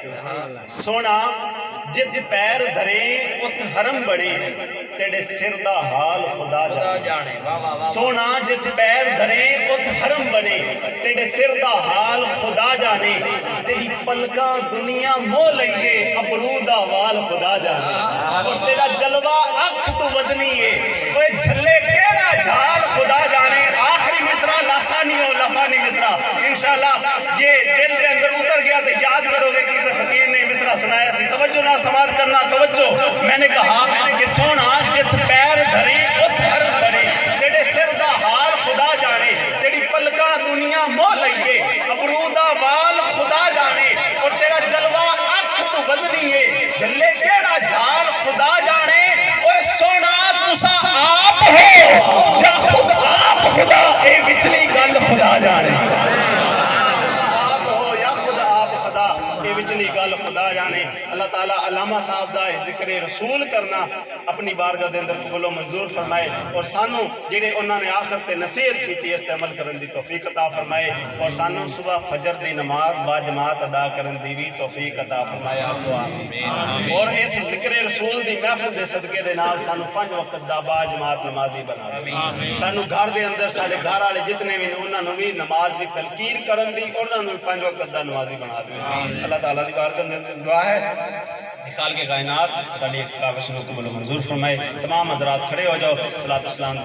سونا جت پیر دھرے ات حرم بڑے تیرے سر دا حال خدا جانے سونا جت پیر دھرے ات حرم بنے تیرے سر دا حال خدا جانے تیری پلکاں دنیا مو لئیے ابرو دا وال خدا جانے اور تیرا جلوہ اکھ تو وزنی ہے کوئی جھلے کیڑا جھال خدا جانے آخری مصرع لاسانی و لفانی مصرع انشاءاللہ یہ دل دے اندر اتر گیا تو یاد کرو گے کسی فقیر نے مصرع سنایا سی توجہ نہ سماعت کرنا توجہ میں نے کہا کہ سونا جت پیر دھری ات حرم بنے تیرے سر دا حال خدا جانے تیری پلکاں دنیا مو لئیے ابرو دا وال خدا جانے اور تیرا جلوہ اکھ تو وزنی ہے جھلے کیڑا جھال خدا جانے اوے سونا تسا آپ ہو یا خود آپ خدا اے وچلی گل خدا جانے وچلی گل خدا جانے اللہ تعالیٰ علامہ صاحب دا ذکر رسول کرنا اپنی بارگاہ دے اندر قبول و منظور فرمائے اور سانو جڑے انہوں نے آخر تے نصیحت کی تھی استعمال کرن دی توفیق عطا فرمائے اور سانو صبح فجر دی نماز با جماعت ادا کرن دی بھی توفیق عطا فرمائے آمین اور اس ذکر رسول دی محفل دے صدقے دے نال سانو 5 وقت دا با جماعت نمازی بنا سانو گھر دے اندر ساڈے گھر والے جتنے بھی انہاں نوں بھی نماز دی تلقین کرن دی انہاں نوں 5 وقت دا نمازی بنا دے اللہ تعالیٰ دی بارگاہ دے اندر دعا ہے خالق کائنات ساڈی ایک کاوش نو قبول و منظور فرمائے تمام حضرات کھڑے ہو جاؤ صلاۃ والسلام